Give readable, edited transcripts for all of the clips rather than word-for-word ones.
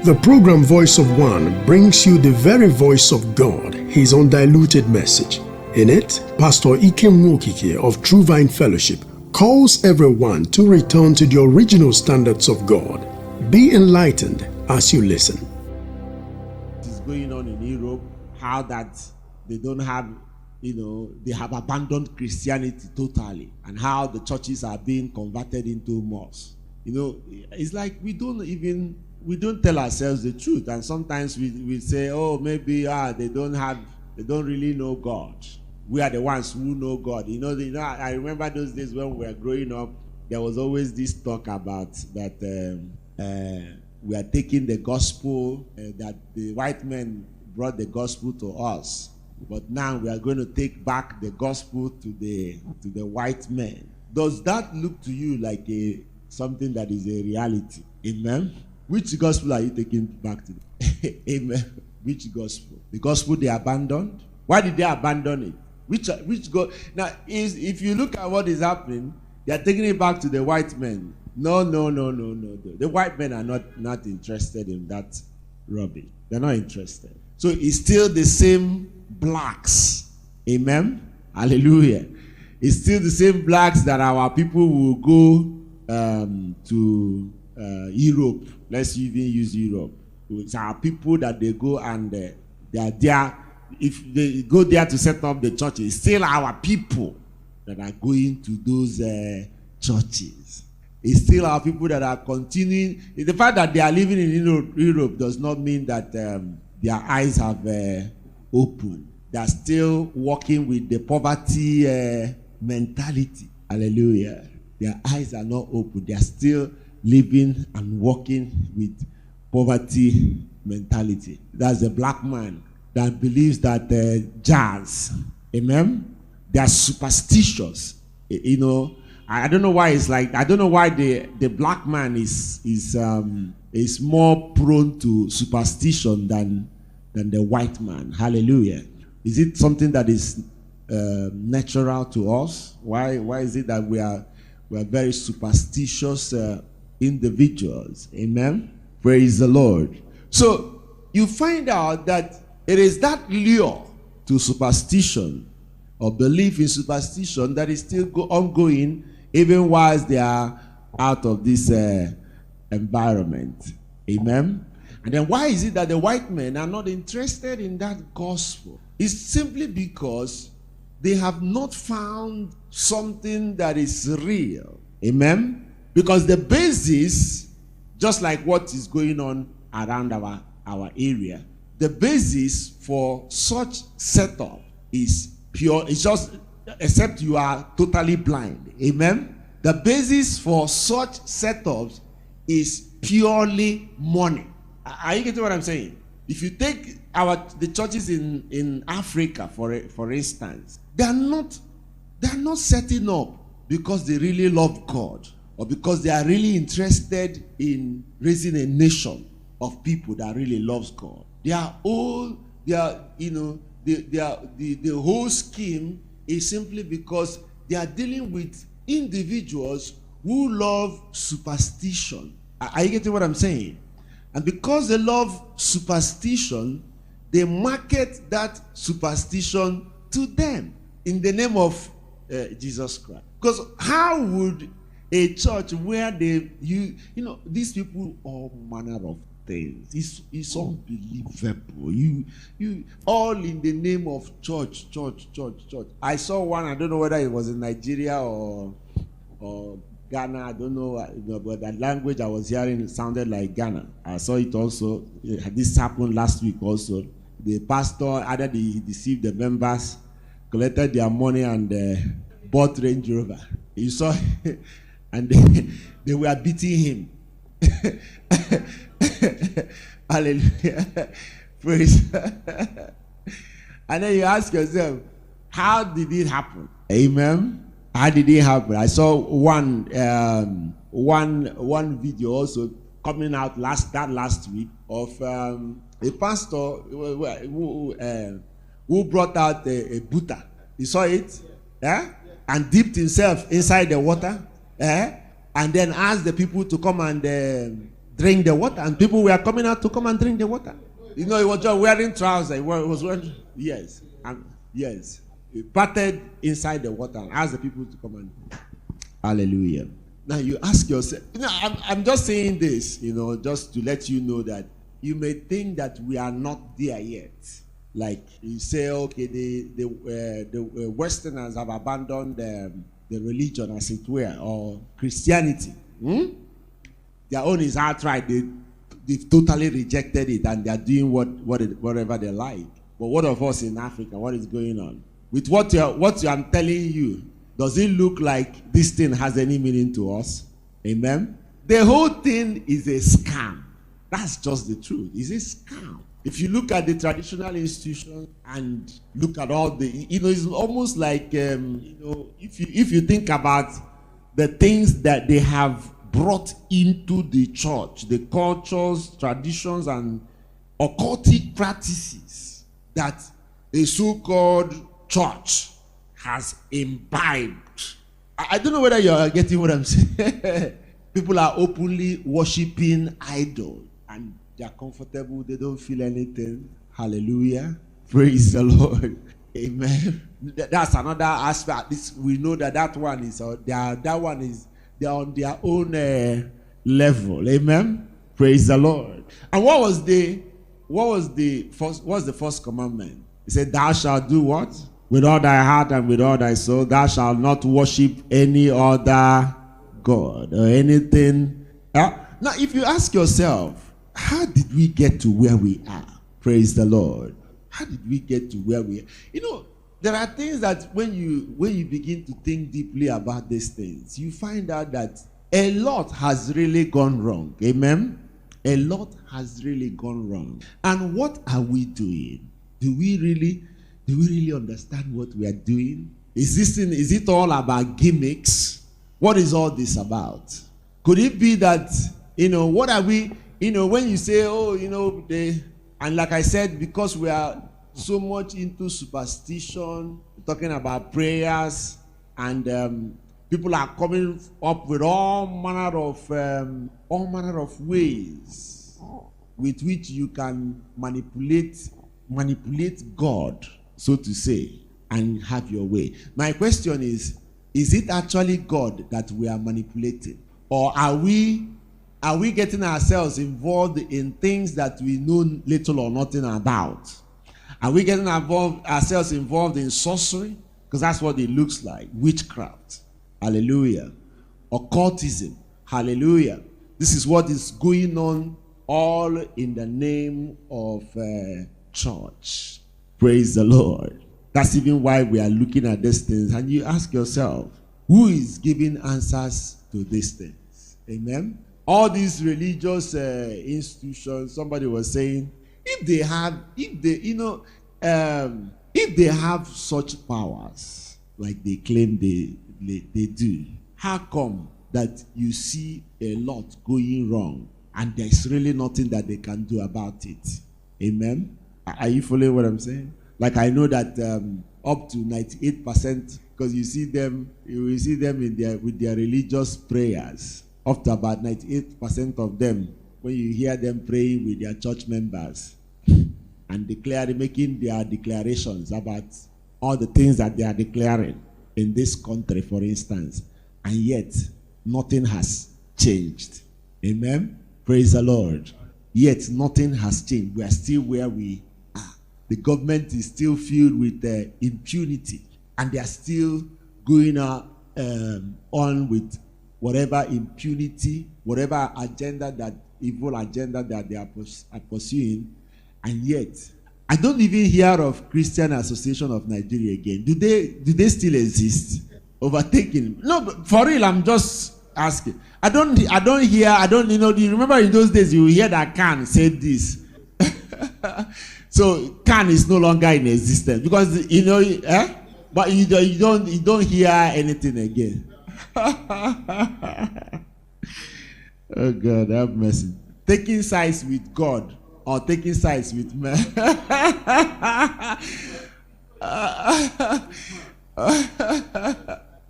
The program Voice of One brings you the very voice of God, His undiluted message. In it, Pastor Ikem Nwokike of True Vine Fellowship calls everyone to return to the original standards of God. Be enlightened as you listen. What is going on in Europe, how that they don't have, they have abandoned Christianity totally, and how the churches are being converted into mosques. It's like we don't tell ourselves the truth, and sometimes we say, oh, maybe they don't really know God. We are the ones who know God. I remember those days when we were growing up, there was always this talk about that we are taking the gospel, that the white men brought the gospel to us, but now we are going to take back the gospel to the white men. Does that look to you like something that is a reality? Amen. Which gospel are you taking back to them? Amen. Which gospel? The gospel they abandoned? Why did they abandon it? Which go? Now, if you look at what is happening, they are taking it back to the white men. No. The white men are not interested in that rubbish. They're not interested. So it's still the same blacks. Amen. Hallelujah. It's still the same blacks that our people will go to Europe. Let's even use Europe. It's our people that they go and they are there. If they go there to set up the church, it's still our people that are going to those churches. It's still our people that are continuing. The fact that they are living in Europe does not mean that their eyes have opened. They are still working with the poverty mentality. Hallelujah. Their eyes are not open. They are still living and working with poverty mentality. That's the black man that believes that jazz, amen, they are superstitious. I don't know why it's like, I don't know why the black man is more prone to superstition than the white man. Hallelujah. Is it something that is natural to us? Why is it that we are very superstitious individuals? Amen. Praise the Lord. So you find out that it is that lure to superstition or belief in superstition that is still ongoing even whilst they are out of this environment. Amen. And then why is it that the white men are not interested in that gospel? It's simply because they have not found something that is real. Amen. Because the basis, just like what is going on around our area, the basis for such setup is pure. It's just, except you are totally blind. Amen. The basis for such setups is purely money. Are you getting what I'm saying? If you take the churches in Africa, for instance, they are not setting up because they really love God or because they are really interested in raising a nation of people that really loves God. The whole scheme is simply because they are dealing with individuals who love superstition. Are you getting what I'm saying? And because they love superstition, they market that superstition to them in the name of Jesus Christ. Because how would a church where these people, all manner of things, it's unbelievable. You all in the name of church. I saw one, I don't know whether it was in Nigeria or Ghana, I don't know, but that language I was hearing sounded like Ghana. I saw it also. This happened last week also. The pastor, either he deceived the members, collected their money and bought Range Rover. You saw, and they were beating him. Hallelujah. Praise. And then you ask yourself, how did it happen? Amen. How did it happen? I saw one video also coming out last week of a pastor who brought out a Buddha. You saw it? Yeah? And dipped himself inside the water. And then asked the people to come and drink the water, and people were coming out to come and drink the water. You know, he was just wearing trousers. He was wearing, yes, and yes. He batted inside the water and asked the people to come and. Hallelujah. Now you ask yourself, I'm just saying this, just to let you know that you may think that we are not there yet. Like you say, okay, the Westerners have abandoned the religion, as it were, or Christianity. Their own is outright. They've totally rejected it, and they are doing whatever they like. But what of us in Africa? What is going on? With what I'm telling you, does it look like this thing has any meaning to us? Amen? The whole thing is a scam. That's just the truth. It's a scam. If you look at the traditional institutions and look at all the, it's almost like, if you think about the things that they have brought into the church, the cultures, traditions, and occultic practices that a so-called church has imbibed. I don't know whether you are getting what I'm saying. People are openly worshiping idols, and they are comfortable. They don't feel anything. Hallelujah. Praise the Lord. Amen. That's another aspect. We know that one is they're on their own level. Amen. Praise the Lord. And what was the first commandment? He said, "Thou shalt do what? With all thy heart and with all thy soul, thou shalt not worship any other God or anything." Now, if you ask yourself, how did we get to where we are? Praise the Lord. How did we get to where we are? There are things that when you begin to think deeply about these things, you find out that a lot has really gone wrong. Amen? A lot has really gone wrong. And what are we doing? Do we really understand what we are doing? Is it all about gimmicks? What is all this about? Could it be that, what are we, when you say, and like I said, because we are so much into superstition, talking about prayers, and people are coming up with all manner of ways with which you can manipulate God, so to say, and have your way. My question is it actually God that we are manipulating? Or are we getting ourselves involved in things that we know little or nothing about? Are we getting ourselves involved in sorcery? Because that's what it looks like. Witchcraft. Hallelujah. Occultism. Hallelujah. This is what is going on, all in the name of church. Praise the Lord. That's even why we are looking at these things. And you ask yourself, who is giving answers to these things? Amen. All these religious institutions, somebody was saying, if they have such powers like they claim they do, how come that you see a lot going wrong and there's really nothing that they can do about it? Amen. Are you following what I'm saying? Like, I know that up to 98%, because you will see them with their religious prayers. Up to about 98% of them, when you hear them praying with their church members and making their declarations about all the things that they are declaring in this country, for instance, and yet nothing has changed. Amen. Praise the Lord. Yet nothing has changed. We are still where we are. The government is still filled with impunity, and they are still going on with whatever impunity, whatever evil agenda that they are pursuing. And yet, I don't even hear of Christian Association of Nigeria again. Do they still exist? Overtaking? No, but for real, I'm just asking. I don't hear, do you remember in those days you hear that Khan said this? So Khan is no longer in existence because but you don't hear anything again. Oh God, have mercy. Taking sides with God or taking sides with man.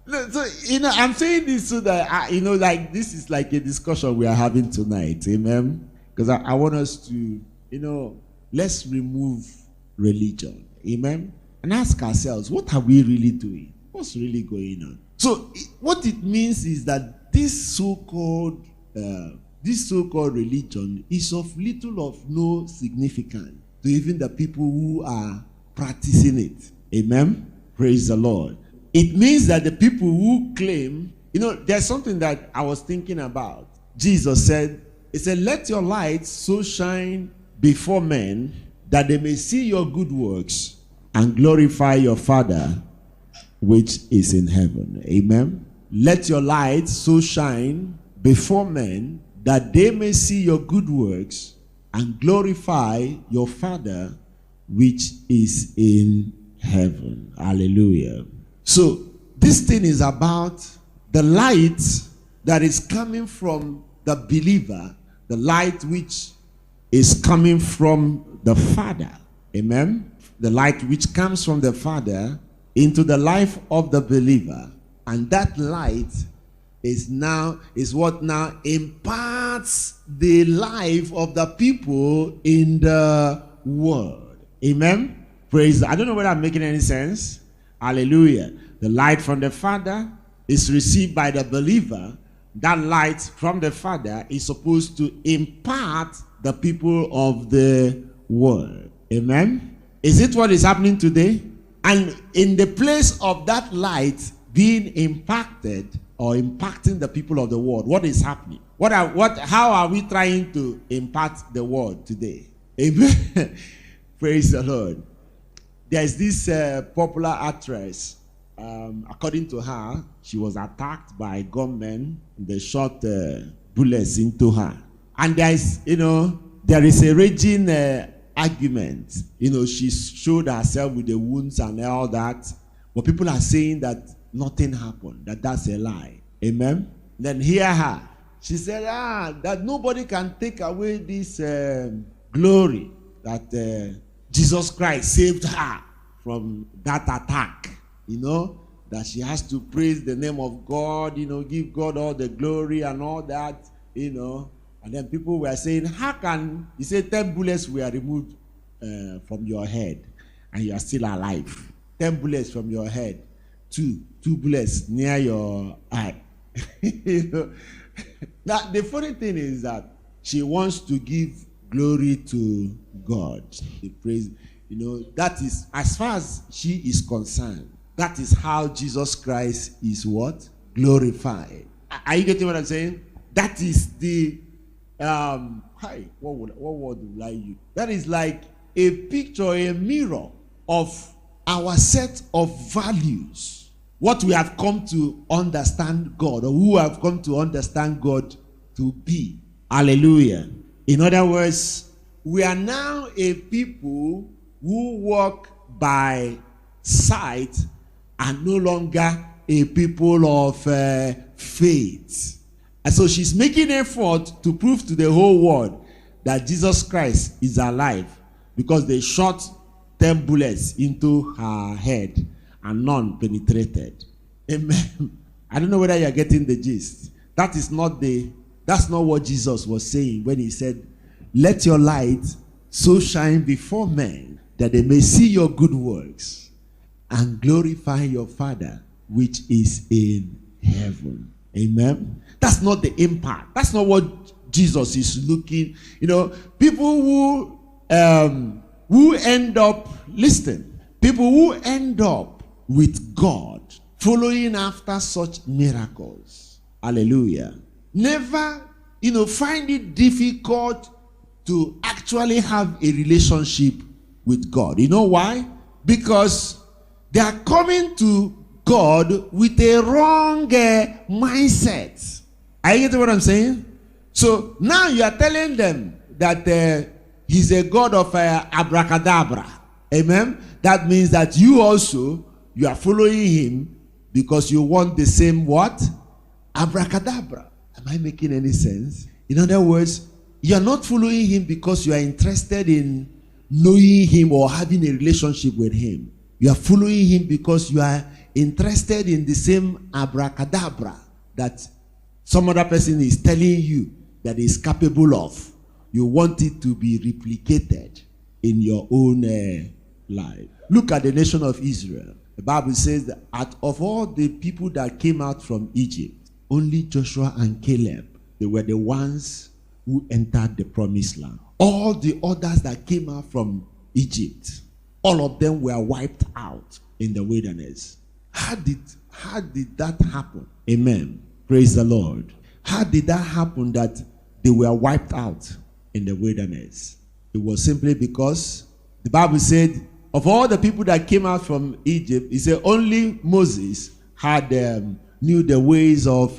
So, I'm saying this so that, like this is like a discussion we are having tonight. Amen? Because I want us to, let's remove religion. Amen? And ask ourselves, what are we really doing? What's really going on? So, what it means is that this so-called religion is of little of no significance to even the people who are practicing it. Amen? Praise the Lord. It means that the people who claim, there's something that I was thinking about. Jesus said, he said, let your light so shine before men that they may see your good works and glorify your Father which is in heaven. Amen. Let your light so shine before men that they may see your good works and glorify your Father which is in heaven. Hallelujah. So this thing is about the light that is coming from the believer, the light which is coming from the Father. Amen. The light which comes from the Father into the life of the believer. And that light is what now imparts the life of the people in the world. Amen. Praise. I don't know whether I'm making any sense. Hallelujah. The light from the Father is received by the believer. That light from the Father is supposed to impart the people of the world. Amen. Is it what is happening today? And in the place of that light being impacted or impacting the people of the world, what is happening? How are we trying to impact the world today? Amen. Praise the Lord. There's this popular actress. According to her, she was attacked by gunmen. They shot bullets into her. And there is a raging argument. She showed herself with the wounds and all that. But people are saying that nothing happened, that's a lie. Amen? Then hear her. She said, that nobody can take away this glory that Jesus Christ saved her from that attack. That she has to praise the name of God, give God all the glory and all that, And then people were saying, how can, he said 10 bullets were removed from your head and you are still alive. 10 bullets from your head, two bullets near your eye. Now, the funny thing is that she wants to give glory to God. The praise, that is, as far as she is concerned, that is how Jesus Christ is what? Glorified. Are you getting what I'm saying? That is the what word would I use? That is like a picture, a mirror of our set of values. What we have come to understand God, or who have come to understand God to be. Hallelujah. In other words, we are now a people who walk by sight and no longer a people of faith. And so she's making effort to prove to the whole world that Jesus Christ is alive because they shot 10 bullets into her head and none penetrated. Amen. I don't know whether you're getting the gist. That's not what Jesus was saying when he said, let your light so shine before men that they may see your good works and glorify your Father which is in heaven. Amen. That's not the impact. That's not what Jesus is looking. People who end up, listen, people who end up with God following after such miracles. Hallelujah. Never, find it difficult to actually have a relationship with God. You know why? Because they are coming to God with a wrong mindset. Are you getting what I'm saying? So now you are telling them that he's a God of abracadabra. Amen? That means that you are following him because you want the same what? Abracadabra. Am I making any sense? In other words, you are not following him because you are interested in knowing him or having a relationship with him. You are following him because you are interested in the same abracadabra that some other person is telling you that is capable of. You want it to be replicated in your own life. Look at the nation of Israel. The Bible says that out of all the people that came out from Egypt, only Joshua and Caleb, they were the ones who entered the promised land. All the others that came out from Egypt, all of them were wiped out in the wilderness. How did that happen? Amen. Praise the Lord. How did that happen that they were wiped out in the wilderness? It was simply because the Bible said, of all the people that came out from Egypt, it said only Moses had knew the ways of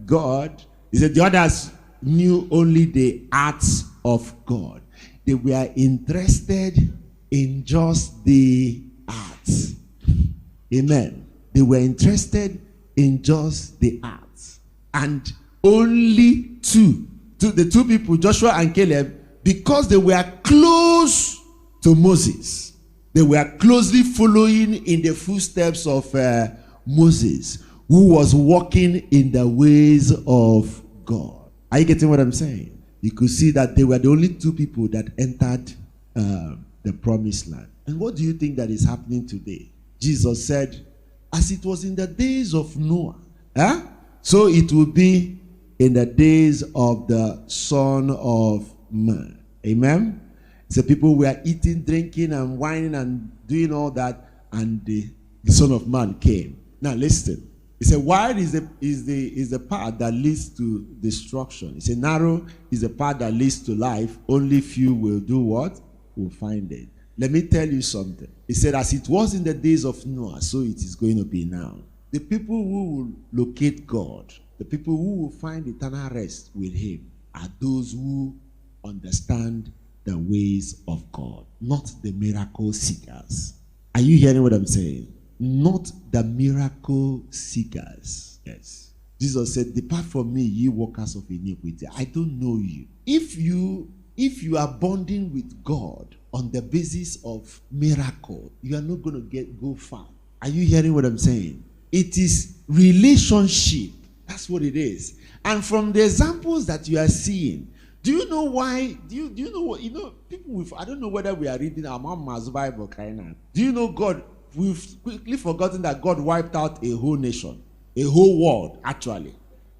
God. He said the others knew only the arts of God. They were interested in just the arts. Amen. They were interested in just the arts. And only the two people, Joshua and Caleb, because they were close to Moses. They were closely following in the footsteps of Moses, who was walking in the ways of God. Are you getting what I'm saying? You could see that they were the only two people that entered the promised land. And what do you think that is happening today? Jesus said, as it was in the days of Noah, so it will be in the days of the Son of Man. Amen? So people were eating, drinking, and whining, and doing all that, and the Son of Man came. Now listen. He said, wide is the path that leads to destruction. He said, narrow is the path that leads to life. Only few will do what? Will find it. Let me tell you something. He said, as it was in the days of Noah, so it is going to be now. The people who will locate God, the people who will find eternal rest with Him, are those who understand the ways of God, not the miracle seekers. Are you hearing what I'm saying? Not the miracle seekers. Yes. Jesus said, depart from me, ye workers of iniquity. I don't know you. If you are bonding with God on the basis of miracle, you are not going to go far. Are you hearing what I'm saying? It is relationship. That's what it is. And from the examples that you are seeing, do you know why? Do you know what? You know, people with, I don't know whether we are reading our Mama's Bible, Kaina. Do you know God? We've quickly forgotten that God wiped out a whole nation, a whole world, actually,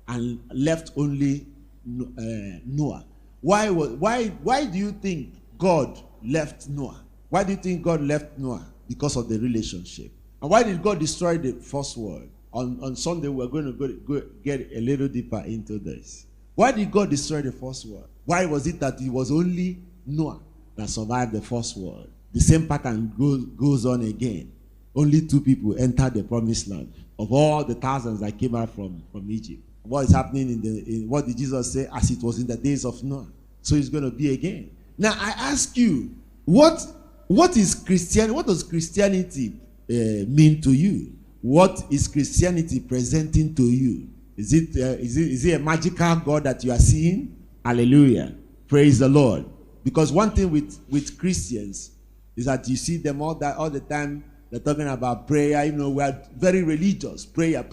and left only Noah. Why do you think God left Noah? Why do you think God left Noah? Because of the relationship. And why did God destroy the first world? On Sunday, we're going to go get a little deeper into this. Why did God destroy the first world? Why was it that it was only Noah that survived the first world? The same pattern goes on again. Only 2 people entered the promised land of all the thousands that came out from Egypt. What is happening what did Jesus say? As it was in the days of Noah, so it's going to be again. Now I ask you, what is Christianity? What does Christianity mean to you? What is Christianity presenting to you? Is it a magical God that you are seeing? Hallelujah. Praise the Lord. Because one thing with Christians is that you see them all the time. They're talking about prayer. You know, we are very religious. Prayer.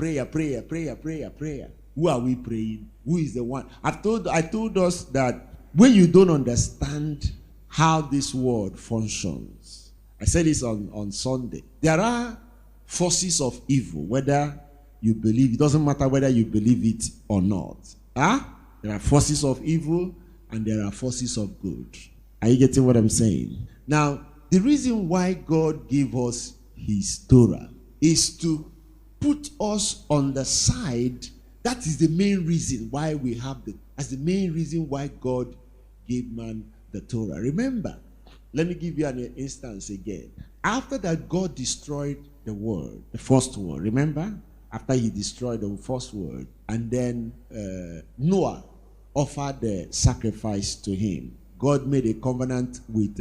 Who are we praying? Who is the one? I told us that when you don't understand how this world functions, I said this on Sunday, there are forces of evil, whether you believe, it doesn't matter whether you believe it or not. There are forces of evil and there are forces of good. Are you getting what I'm saying? Now, the reason why God gave us His Torah is to put us on the side. That is the main reason why we have that's the main reason why God gave man the Torah. Remember, let me give you an instance again. After that, God destroyed the world, the first world. Remember? After He destroyed the first world, and then Noah offered the sacrifice to Him. God made a covenant with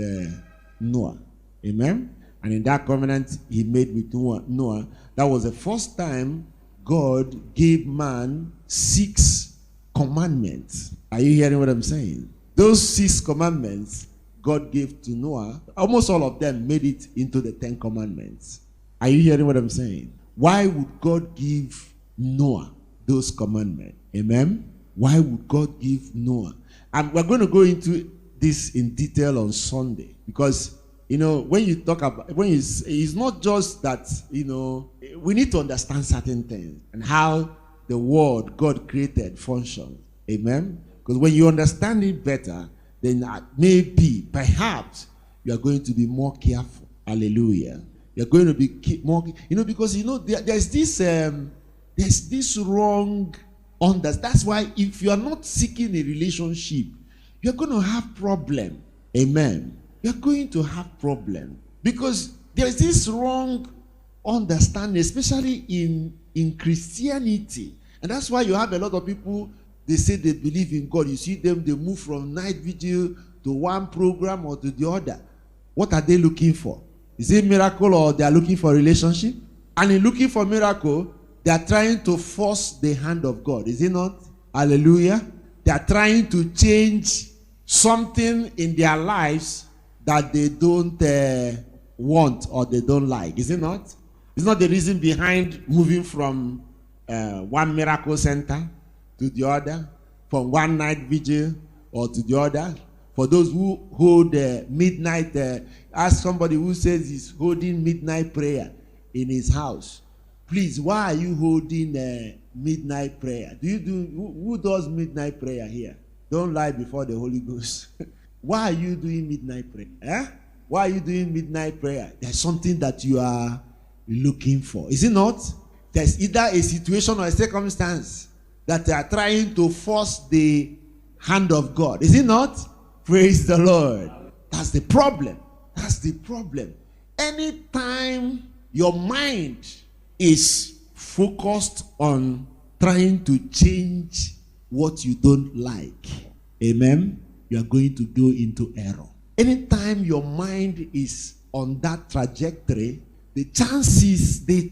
Noah. Amen? And in that covenant He made with Noah, that was the first time God gave man 6 commandments. Are you hearing what I'm saying? Those 6 commandments God gave to Noah, almost all of them made it into the 10 commandments. Are you hearing what I'm saying? Why would God give Noah those commandments? Amen. Why would God give Noah? And we're going to go into this in detail on Sunday, because when you talk about, it's not just that, we need to understand certain things and how the world God created functions. Amen. Because when you understand it better, then maybe, perhaps, you are going to be more careful. Hallelujah. You're going to be more, because there's this wrong understanding. That's why if you are not seeking a relationship, you're going to have problem. Amen. You're going to have problem because there's this wrong understanding, especially in Christianity. And that's why you have a lot of people, they say they believe in God. You see them, they move from night vigil to one program or to the other. What are they looking for? Is it miracle, or they are looking for relationship? And in looking for miracle, they are trying to force the hand of God. Is it not? Hallelujah. They are trying to change something in their lives that they don't want or they don't like. Is it not? It's not the reason behind moving from one miracle center to the other, from one night vigil or to the other. For those who hold midnight, ask somebody who says he's holding midnight prayer in his house. Please, why are you holding midnight prayer? Who does midnight prayer here? Don't lie before the Holy Ghost. Why are you doing midnight prayer? Why are you doing midnight prayer? There's something that you are looking for. Is it not? There's either a situation or a circumstance that they are trying to force the hand of God. Is it not? Praise the Lord. That's the problem. That's the problem. Anytime your mind is focused on trying to change what you don't like, amen, you are going to go into error. Anytime your mind is on that trajectory, the chances there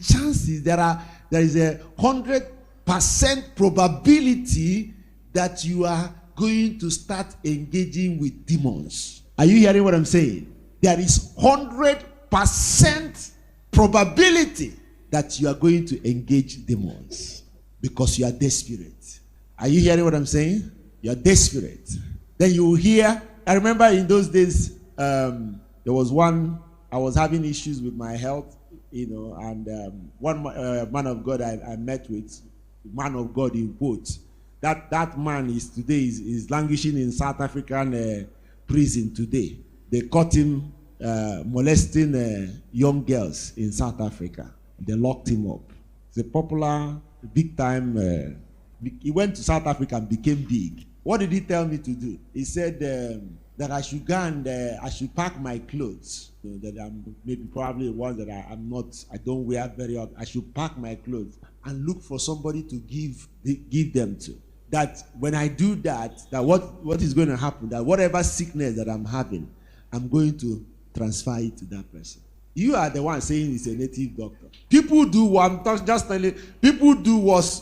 is a 100% probability that you are going to start engaging with demons. Are you hearing what I'm saying? There is 100% probability that you are going to engage demons because you are desperate. Are you hearing what I'm saying? You are desperate. Then you will hear. I remember in those days, there was one. I was having issues with my health, and one man of God I met with, man of God in quotes. That man is languishing in South African prison today. They caught him molesting young girls in South Africa. They locked him up. It's a popular, big time. He went to South Africa and became big. What did he tell me to do? He said that I should go and I should pack my clothes. That I'm maybe probably ones that I don't wear very often. I should pack my clothes and look for somebody to give them to. That when I do that what is going to happen? That whatever sickness that I'm having, I'm going to transfer it to that person. You are the one saying he's a native doctor. People do what I'm just telling. People do worse.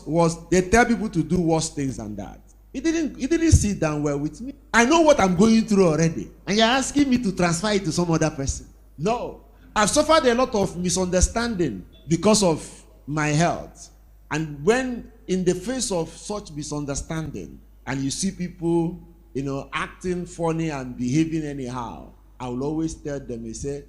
They tell people to do worse things than that. It didn't sit down well with me. I know what I'm going through already, and you're asking me to transfer it to some other person. No, I've suffered a lot of misunderstanding because of my health, and when in the face of such misunderstanding, and you see people, acting funny and behaving anyhow, I will always tell them. He said,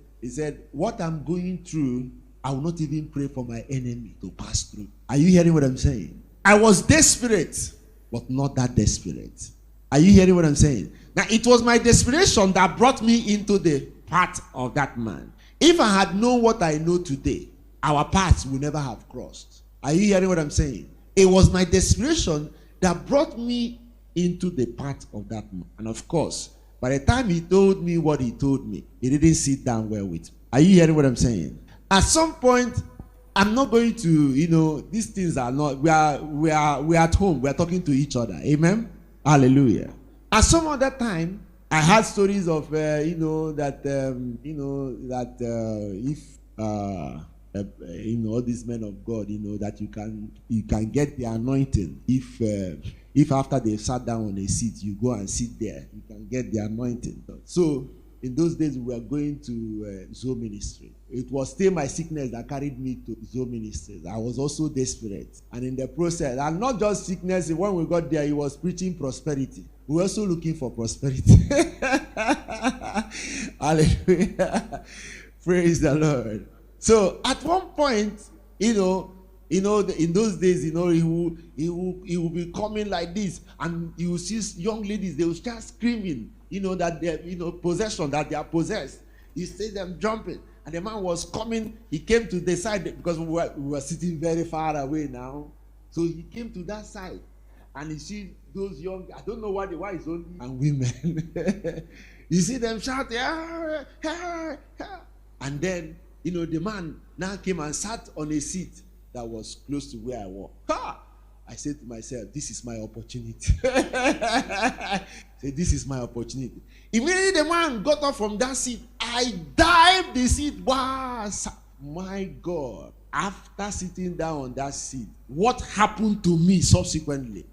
what I'm going through, I will not even pray for my enemy to pass through. Are you hearing what I'm saying? I was desperate, but not that desperate. Are you hearing what I'm saying? Now, it was my desperation that brought me into the path of that man. If I had known what I know today, our paths would never have crossed. Are you hearing what I'm saying? It was my desperation that brought me into the path of that man. And of course, by the time he told me what he told me, he didn't sit down well with me. Are you hearing what I'm saying? At some point, I'm not going to, these things are not, we are at home, we are talking to each other. Amen? Hallelujah. At some other time, I had stories of, all these men of God, that you can get the anointing if after they sat down on a seat, you go and sit there, you can get the anointing. So in those days, we were going to Zoe ministry. it was still my sickness that carried me to Zoe Ministries. I was also desperate. And in the process, and not just sickness, when we got there, he was preaching prosperity. We were also looking for prosperity. Hallelujah. Praise the Lord. So at one point, in those days, he will be coming like this, and you will see young ladies, they will start screaming, that they're, possession, that they are possessed. You see them jumping. And the man was coming, he came to the side, because we were sitting very far away now. So he came to that side, and you see those young, I don't know why it's only, and women. You see them shouting, ah, ah, ah. And then, the man now came and sat on a seat that was close to where I was. Ha! I said to myself, this is my opportunity. I said, this is my opportunity. Immediately the man got up from that seat. I dived the seat. Wow, my God. After sitting down on that seat, what happened to me subsequently?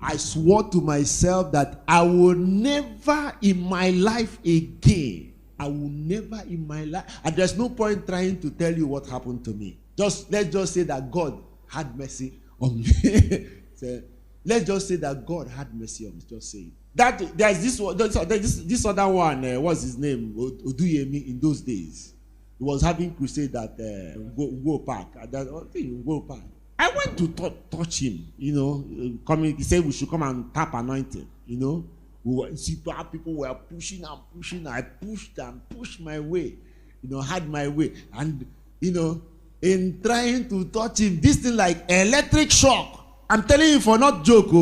I swore to myself that I will never in my life again. I will never in my life. And there's no point trying to tell you what happened to me. Let's just say that God had mercy on me. So, let's just say that God had mercy on me. Just say it. That there's this one, this other one. What's his name? Oduyemi. In those days, he was having crusade at Ngo Park. Ngo Park. I went to touch him. Coming. He said we should come and tap anointing. People were pushing and pushing. I pushed and pushed my way. Had my way, and in trying to touch him, this thing like electric shock. I'm telling you, for not joke,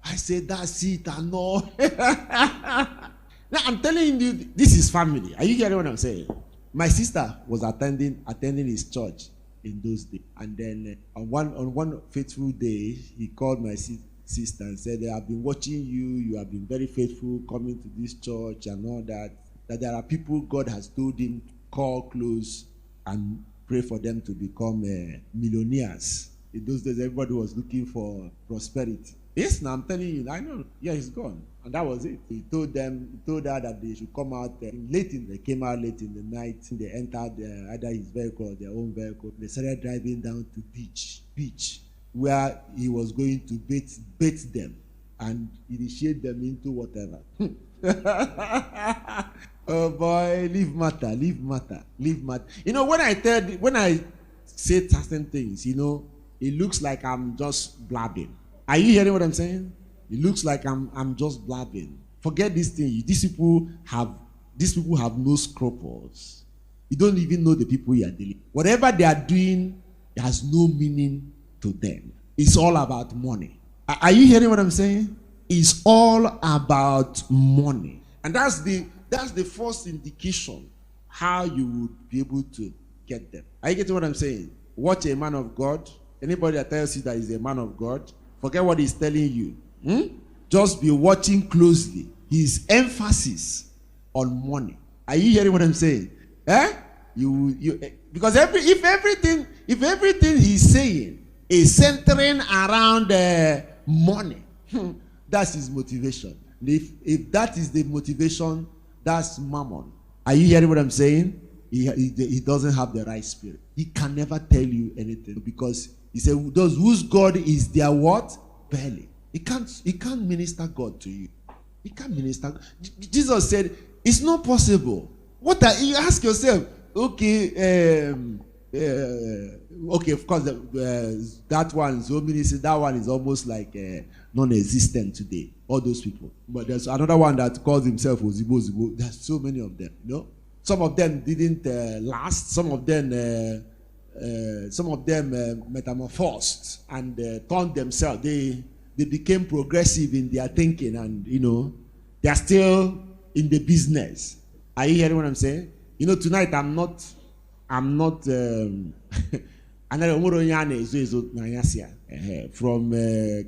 I said, that's it, and no. Now I'm telling you, this is family. Are you hearing what I'm saying? My sister was attending his church in those days, and then on one faithful day, he called my sister and said, "I've been watching you. You have been very faithful coming to this church and all that. That there are people God has told him call close and pray for them to become millionaires." In those days, everybody was looking for prosperity. Yes, now I'm telling you, I know. Yeah, he's gone. And that was it. He told her that they should come out they came out late in the night. They entered either his vehicle or their own vehicle. They started driving down to beach, where he was going to bait them and initiate them into whatever. Oh boy, leave matter. When I say certain things, it looks like I'm just blabbing. Are you hearing what I'm saying? It looks like I'm just blabbing. Forget this thing. These people have no scruples. You don't even know the people you are dealing with. Whatever they are doing has no meaning to them. It's all about money. Are you hearing what I'm saying? It's all about money. And that's the first indication how you would be able to get them. Are you getting what I'm saying? Watch a man of God. Anybody that tells you that he's a man of God, forget what he's telling you. Just be watching closely. His emphasis on money. Are you hearing what I'm saying? Because if everything he's saying is centering around money, that's his motivation. If that is the motivation, that's mammon. Are you hearing what I'm saying? He doesn't have the right spirit. He can never tell you anything, because he said, those whose God is their what? Belly. He can't minister God to you. He can't minister. Jesus said, it's not possible. You ask yourself, okay, of course, that one, so ministry, that one is almost like non-existent today. All those people. But there's another one that calls himself Ozibo. There's so many of them. Some of them didn't last. Some of them metamorphosed and turned themselves. They became progressive in their thinking, and they are still in the business. Are you hearing what I'm saying? Tonight I'm not from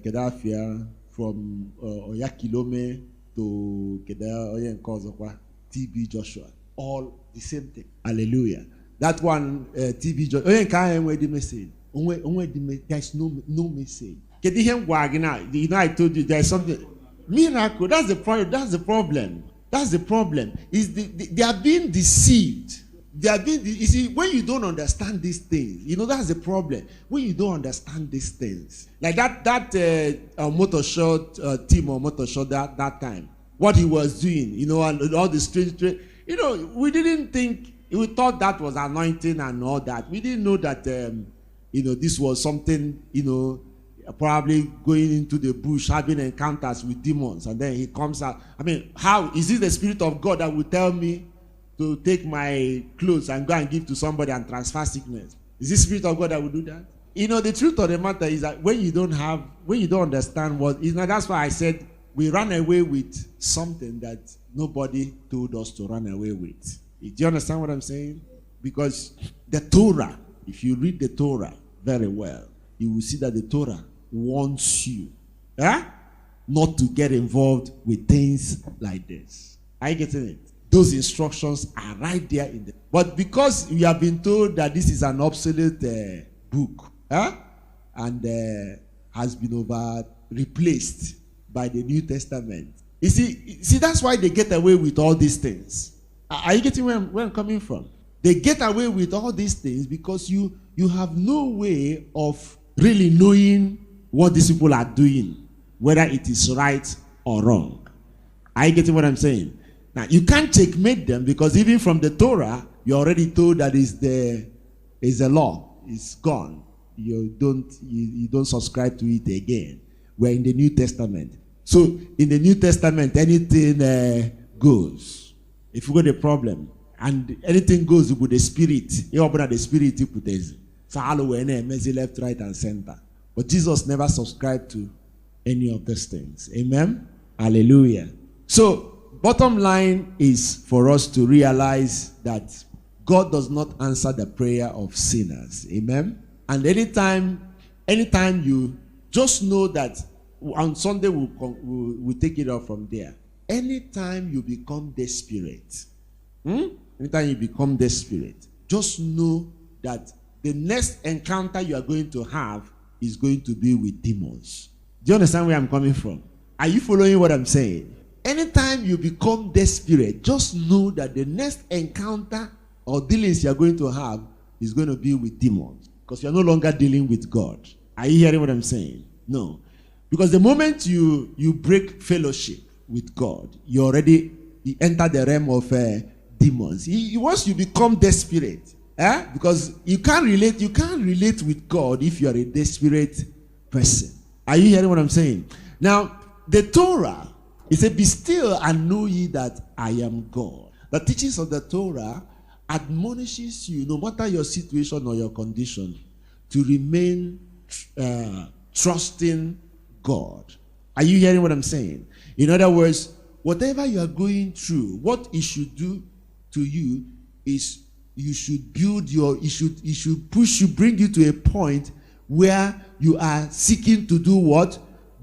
Kedafia, from Oyakilome to TB Joshua, all the same thing. Hallelujah. That one TB Joshua can't the message. There's no message. I told you there's something miracle. That's the problem. That's the problem. They are being deceived. They are being, you see, when you don't understand these things, that's the problem. When you don't understand these things, like that motor shot team or motor shot that time, what he was doing, and all the strange, we didn't think, we thought that was anointing and all that. We didn't know that, this was something, probably going into the bush, having encounters with demons, and then he comes out. I mean, how is it the Spirit of God that will tell me to take my clothes and go and give to somebody and transfer sickness? Is this Spirit of God that will do that? The truth of the matter is that when you don't understand that's why I said we run away with something that nobody told us to run away with. Do you understand what I'm saying? Because the Torah, if you read the Torah very well, you will see that the Torah wants you not to get involved with things like this. Are you getting it? Those instructions are right there in the. But because we have been told that this is an obsolete book, and has been replaced by the New Testament. You see, that's why they get away with all these things. Are you getting where I'm coming from? They get away with all these things because you have no way of really knowing what these people are doing, whether it is right or wrong. Are you getting what I'm saying? Now, you can't checkmate them because even from the Torah, you're already told that is the law. It's gone. You don't subscribe to it again. We're in the New Testament. So, in the New Testament, anything goes. If you got a problem, and anything goes with the Spirit, you open the Spirit, you put it. So, left, right, and center. But Jesus never subscribed to any of these things. Amen? Hallelujah. So, bottom line is for us to realize that God does not answer the prayer of sinners. Amen? And anytime you just know that on Sunday we'll take it off from there. Anytime you become desperate, just know that the next encounter you are going to have is going to be with demons. Do you understand where I'm coming from? Are you following what I'm saying? Anytime you become desperate, just know that the next encounter or dealings you are going to have is going to be with demons. Because you are no longer dealing with God. Are you hearing what I'm saying? No. Because the moment you break fellowship with God, you enter the realm of demons. Once you become desperate, because you can't relate with God if you are a desperate person. Are you hearing what I'm saying? Now, the Torah, it said, "Be still and know ye that I am God." The teachings of the Torah admonishes you, no matter your situation or your condition, to remain trusting God. Are you hearing what I'm saying? In other words, whatever you are going through, what it should do to you is it should bring you to a point where you are seeking to do what?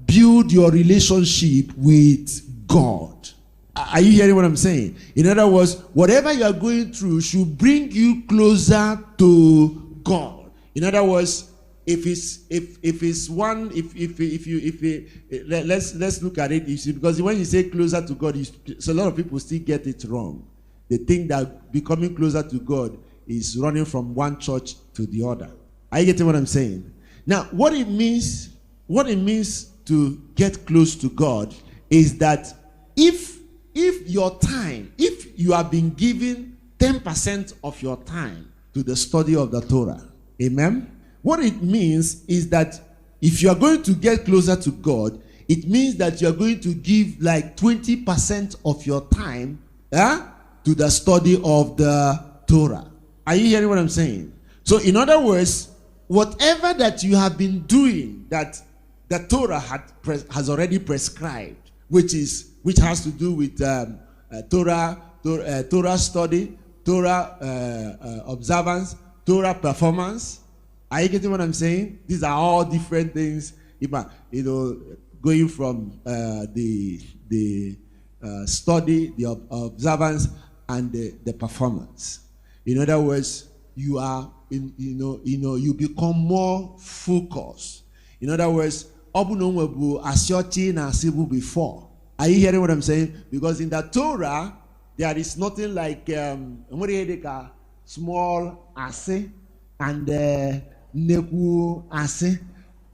Build your relationship with God. Are you hearing what I'm saying? In other words, whatever you are going through should bring you closer to God. In other words, let's look at it, because when you say closer to God, so a lot of people still get it wrong. They think that becoming closer to God is running from one church to the other. Are you getting what I'm saying? Now, what it means to get close to God is that if you have been given 10% of your time to the study of the Torah, amen? What it means is that if you are going to get closer to God, it means that you are going to give like 20% of your time to the study of the Torah. Are you hearing what I'm saying? So in other words, whatever that you have been doing that the Torah has already prescribed, which has to do with Torah study, Torah observance, Torah performance. Are you getting what I'm saying? These are all different things. Going from the study, the observance, and the performance. In other words, you become more focused. In other words, before. Are you hearing what I'm saying? Because in the Torah, there is nothing like small ase and neku ase.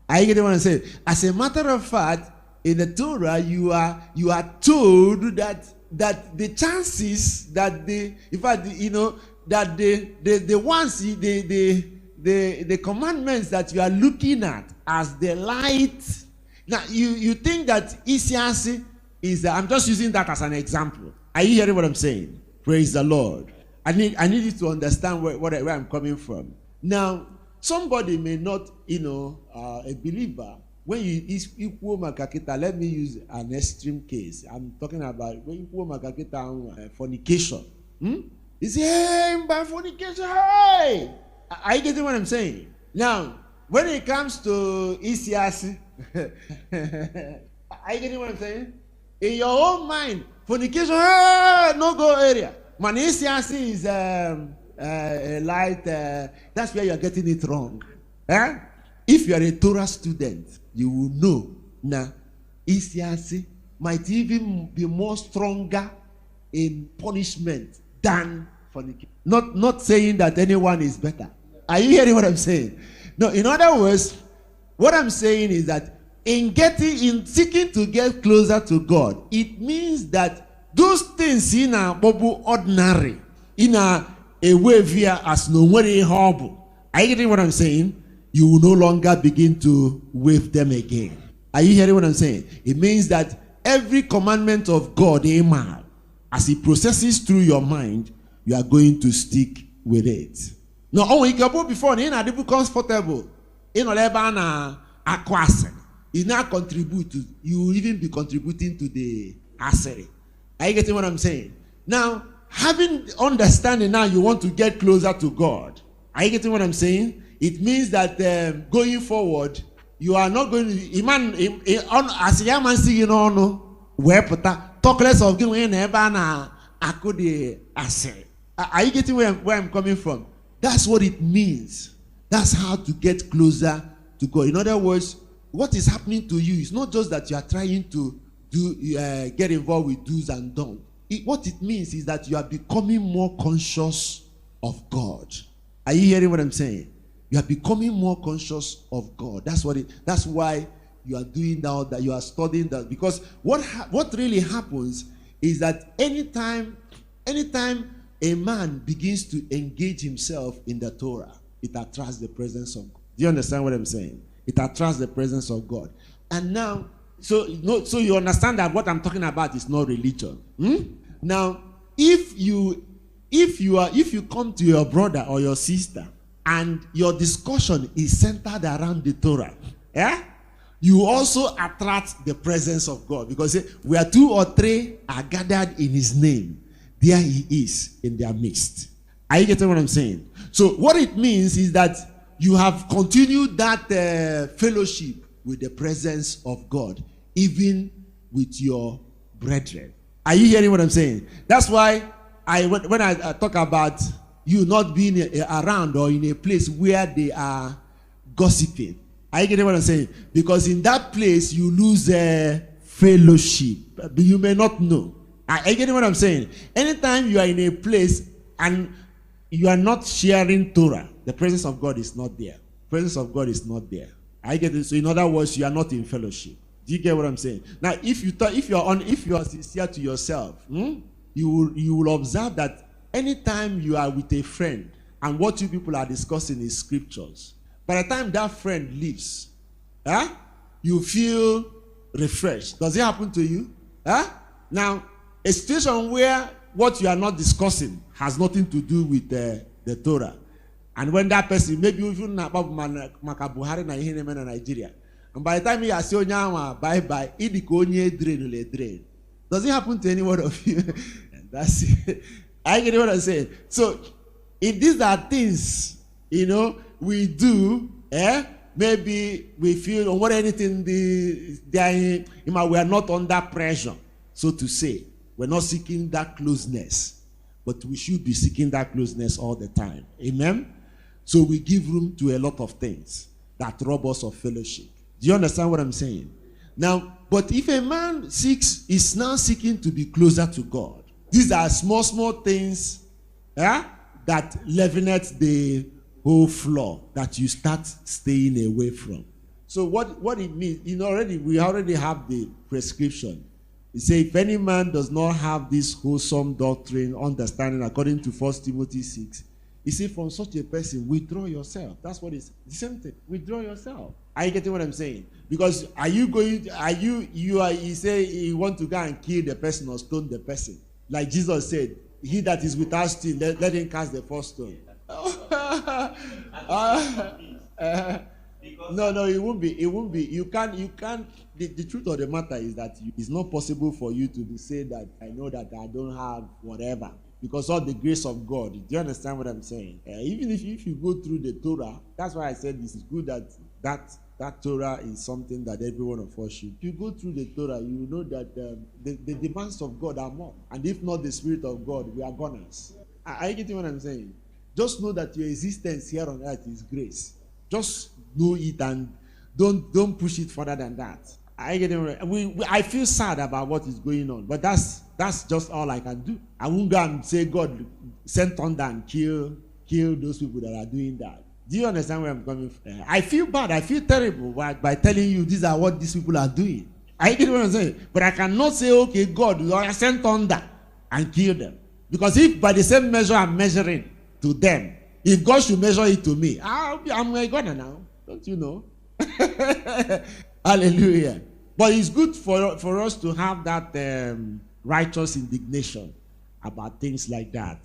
Are you getting what I'm saying? As a matter of fact, in the Torah, you are told that the chances that that the ones the commandments that you are looking at as the light. Now you think that Isiasi is I'm just using that as an example. Are you hearing what I'm saying? Praise the Lord. I need you to understand where I'm coming from. Now, somebody may not, a believer, when you equal makakita, let me use an extreme case. I'm talking about when you equal makakita fornication. You say, hey, by fornication, hey! Are you getting what I'm saying? Now, when it comes to Isiasi, are you getting what I'm saying? In your own mind, fornication, no go area. Man, Isiasi is a light. That's where you're getting it wrong. If you are a Torah student, you will know now Isiasi might even be more stronger in punishment than fornication. Not saying that anyone is better. Are you hearing what I'm saying? No, in other words, what I'm saying is that in seeking to get closer to God, it means that those things in a bobu ordinary, in a way via as no very horrible. Are you getting what I'm saying? You will no longer begin to wave them again. Are you hearing what I'm saying? It means that every commandment of God, amen, as it processes through your mind, you are going to stick with it. No, you can put before you know comfortable. You know, it now contribute to, you will even be contributing to the asset. Are you getting what I'm saying? Now, having understanding now you want to get closer to God. Are you getting what I'm saying? It means that going forward, you are not going to, as a young man see, talk less of giving the asset. Are you getting where I'm coming from? That's what it means. That's how to get closer to God. In other words, what is happening to you is not just that you are trying to get involved with do's and don'ts. What it means is that you are becoming more conscious of God. Are you hearing what I'm saying? You are becoming more conscious of God. That's why you are doing now, that you are studying that. Because what really happens is that anytime a man begins to engage himself in the Torah, it attracts the presence of God. Do you understand what I'm saying? It attracts the presence of God. And now, so you understand that what I'm talking about is not religion. Now, if you come to your brother or your sister and your discussion is centered around the Torah, you also attract the presence of God, because where 2 or 3 are gathered in his name, there he is in their midst. Are you getting what I'm saying? So what it means is that you have continued that fellowship with the presence of God, even with your brethren. Are you hearing what I'm saying? That's why when I talk about you not being around or in a place where they are gossiping. Are you getting what I'm saying? Because in that place you lose fellowship. But you may not know. Are you getting what I'm saying? Anytime you are in a place and you are not sharing Torah, the presence of God is not there. Presence of God is not there. I get it. So in other words, you are not in fellowship. Do you get what I'm saying? Now, if you are sincere to yourself, you will observe that anytime you are with a friend and what you people are discussing is scriptures, by the time that friend leaves, you feel refreshed. Does it happen to you? Now, a situation where what you are not discussing has nothing to do with the Torah. And when that person, maybe even Makabuhari na Nigeria, and by the time you say bye-bye, drain. Does it happen to any one of you? That's it. I get what I'm saying. So, if these are things, we do, maybe we feel, or what anything, we are not under pressure, so to say. We're not seeking that closeness, but we should be seeking that closeness all the time. Amen? So we give room to a lot of things that rob us of fellowship. Do you understand what I'm saying? Now, but if a man is now seeking to be closer to God, these are small things that leaveneth the whole floor that you start staying away from. So what it means, we already have the prescription. It says, if any man does not have this wholesome doctrine, understanding according to 1 Timothy 6, he said, from such a person, withdraw yourself. That's what it's the same thing. Withdraw yourself. Are you getting what I'm saying? Because you say you want to go and kill the person or stone the person. Like Jesus said, he that is without sin, let him cast the first stone. No, it won't be. It won't be. You can't. The truth of the matter is that it's not possible for you to say that I know that I don't have whatever. Because of the grace of God. Do you understand what I'm saying? Even if you go through the Torah, that's why I said this is good that Torah is something that every one of us should. If you go through the Torah, you know that the demands of God are more. And if not the Spirit of God, we are goners. Are you getting what I'm saying? Just know that your existence here on earth is grace. Just know it and don't push it further than that. I get it. I feel sad about what is going on, but that's just all I can do. I won't go and say God send thunder and kill those people that are doing that. Do you understand where I'm coming from? I feel bad. I feel terrible by telling you these are what these people are doing. I get what I'm saying, but I cannot say, okay, God, send thunder and kill them, because if by the same measure I'm measuring to them, if God should measure it to me, I'm a God now. Don't you know? Hallelujah. But it's good for us to have that righteous indignation about things like that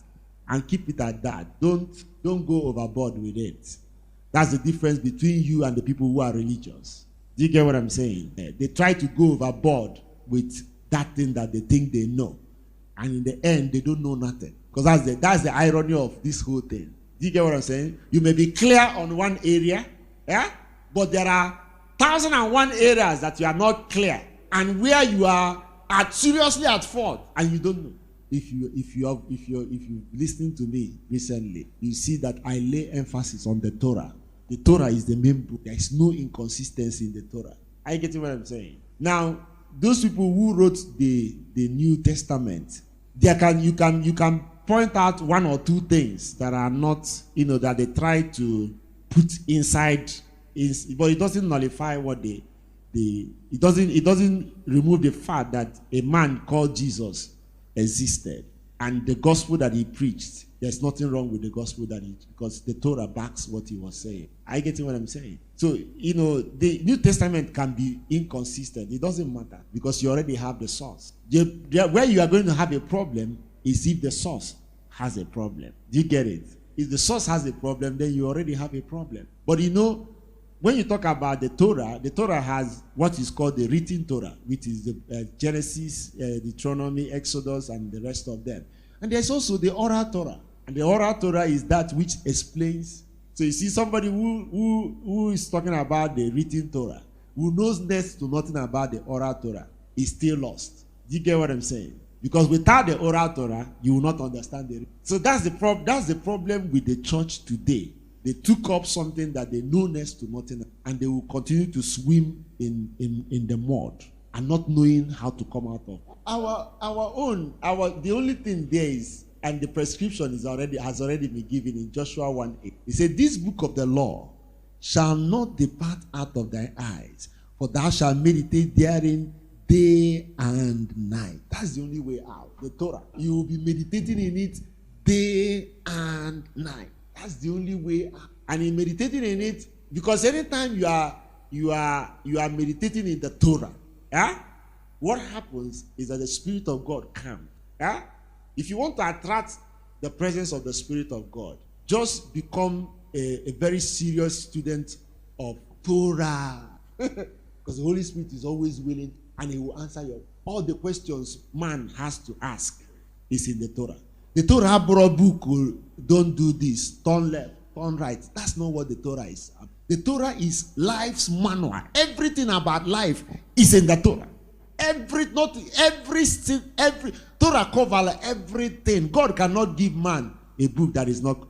and keep it at that. Don't go overboard with it. That's the difference between you and the people who are religious. Do you get what I'm saying? They try to go overboard with that thing that they think they know. And in the end, they don't know nothing. Because that's the irony of this whole thing. Do you get what I'm saying? You may be clear on one area, but there are 1,001 areas that you are not clear, and where you are seriously at fault, and you don't know. If you're listening to me recently, you see that I lay emphasis on the Torah. The Torah is the main book. There is no inconsistency in the Torah. Are you getting what I'm saying? Now, those people who wrote the New Testament, you can point out one or two things that are not, that they try to put inside, but it doesn't nullify what it doesn't remove the fact that a man called Jesus existed, and the gospel that he preached, there's nothing wrong with the gospel because the Torah backs what he was saying. Are you getting what I'm saying? So, the New Testament can be inconsistent. It doesn't matter, because you already have the source. Where you are going to have a problem is if the source has a problem. Do you get it? If the source has a problem, then you already have a problem. But when you talk about the Torah has what is called the written Torah, which is the Genesis, Deuteronomy, Exodus, and the rest of them. And there's also the oral Torah. And the oral Torah is that which explains. So you see somebody who is talking about the written Torah, who knows next to nothing about the oral Torah, is still lost. Do you get what I'm saying? Because without the oral Torah, you will not understand it. So that's the problem with the church today. They took up something that they know next to nothing, and they will continue to swim in the mud and not knowing how to come out of. The only thing there is, and the prescription has already been given in Joshua 1:8. He said, "This book of the law shall not depart out of thy eyes, for thou shalt meditate therein day and night." That's the only way out. The Torah. You will be meditating in it day and night. That's the only way out. And in meditating in it, because anytime you are meditating in the Torah, what happens is that the Spirit of God comes. If you want to attract the presence of the Spirit of God, just become a very serious student of Torah. Because the Holy Spirit is always willing, and he will answer all the questions man has to ask is in the Torah. The Torah brought book, don't do this, turn left, turn right. That's not what the Torah is. The Torah is life's manual. Everything about life is in the Torah. Every Torah covers everything. God cannot give man a book that is not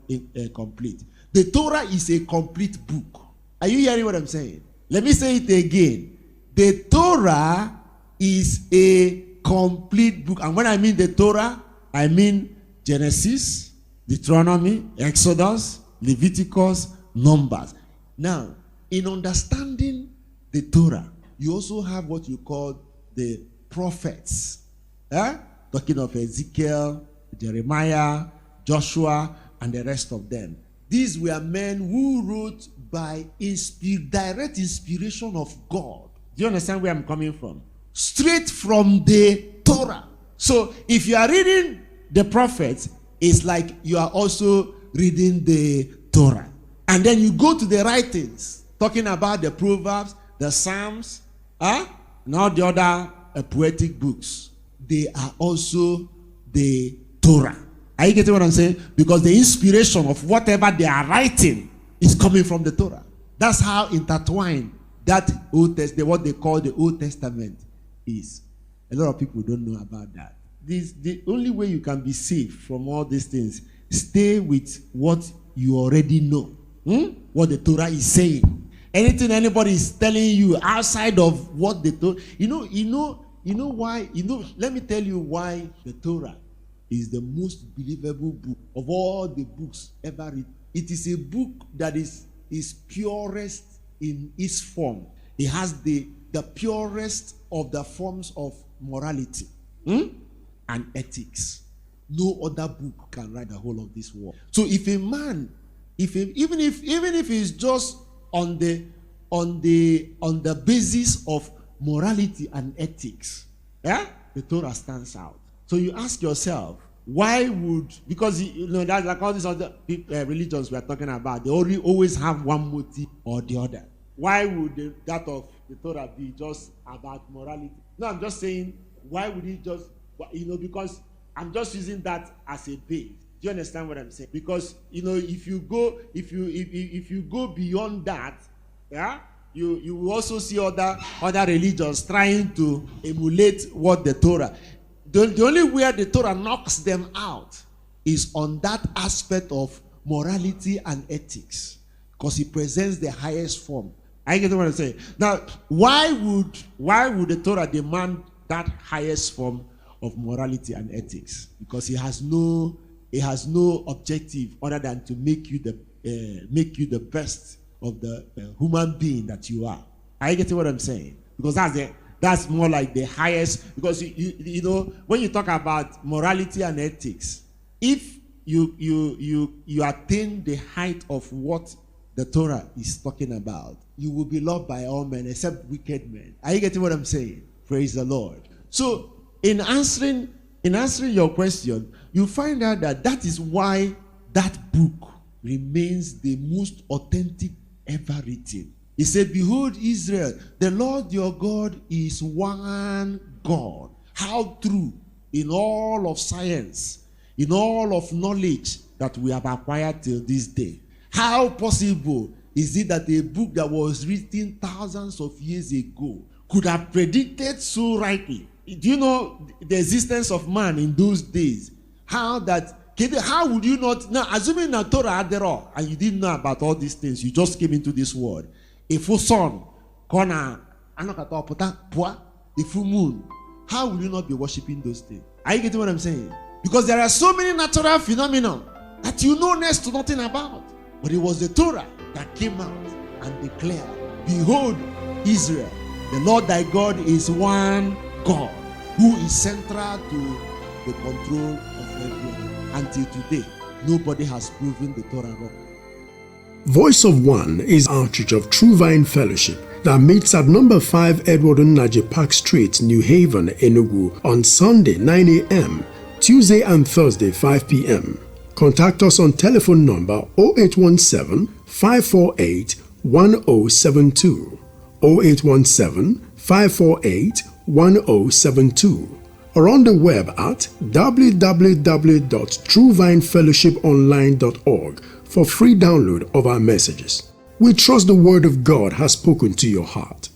complete. The Torah is a complete book. Are you hearing what I'm saying? Let me say it again. the Torah is a complete book. And when I mean the Torah, I mean Genesis, Deuteronomy, Exodus, Leviticus, Numbers. Now, in understanding the Torah, you also have what you call the prophets. Talking of Ezekiel, Jeremiah, Joshua, and the rest of them. These were men who wrote by direct inspiration of God. Do you understand where I'm coming from? Straight from the Torah. So if you are reading the prophets, it's like you are also reading the Torah. And then you go to the writings, talking about the Proverbs, the Psalms, and all the other poetic books. They are also the Torah. Are you getting what I'm saying? Because the inspiration of whatever they are writing is coming from the Torah. That's how intertwined that Old Testament, what they call the Old Testament, is. A lot of people don't know about that. The only way you can be safe from all these things, stay with what you already know. What the Torah is saying. Anything anybody is telling you outside of what the Torah, you know why? Let me tell you why the Torah is the most believable book of all the books ever written. It is a book that is purest in its form. It has the purest of the forms of morality and ethics. No other book can write the whole of this world. So if a man, even if he's just on the basis of morality and ethics, the Torah stands out. So you ask yourself, why would, because that's like all these other religions we are talking about, they always have one motive or the other. Why would that of the Torah be just about morality? No, I'm just saying, why would it just, because I'm just using that as a base. Do you understand what I'm saying? Because if you go beyond that, you will also see other religions trying to emulate what the Torah. The only way the Torah knocks them out is on that aspect of morality and ethics, because it presents the highest form. I get what I'm saying. Now, why would the Torah demand that highest form of morality and ethics? Because it has no objective other than to make you the best of the human being that you are. Are you getting what I'm saying? Because that's more like the highest. Because when you talk about morality and ethics, if you attain the height of what the Torah is talking about, you will be loved by all men except wicked men. Are you getting what I'm saying? Praise the Lord. So in answering your question, you find out that is why that book remains the most authentic ever written. He said, "Behold, Israel, the Lord your God is one God." How true in all of science, in all of knowledge that we have acquired till this day. How possible is it that a book that was written thousands of years ago could have predicted so rightly? Do you know the existence of man in those days? How would you not, now assuming that Torah had there all, and you didn't know about all these things, you just came into this world. A full sun, a full moon, how will you not be worshiping those things? Are you getting what I'm saying? Because there are so many natural phenomena that you know next to nothing about. But it was the Torah that came out and declared, "Behold, Israel, the Lord thy God is one God, who is central to the control of everything." Until today, nobody has proven the Torah wrong. Voice of One is an outreach of True Vine Fellowship that meets at number 5 Edward Nnaji Park Street, New Haven, Enugu on Sunday 9 a.m., Tuesday and Thursday 5 p.m. Contact us on telephone number 0817 548 1072, 0817 548 1072, or on the web at www.truevinefellowshiponline.org for free download of our messages. We trust the Word of God has spoken to your heart.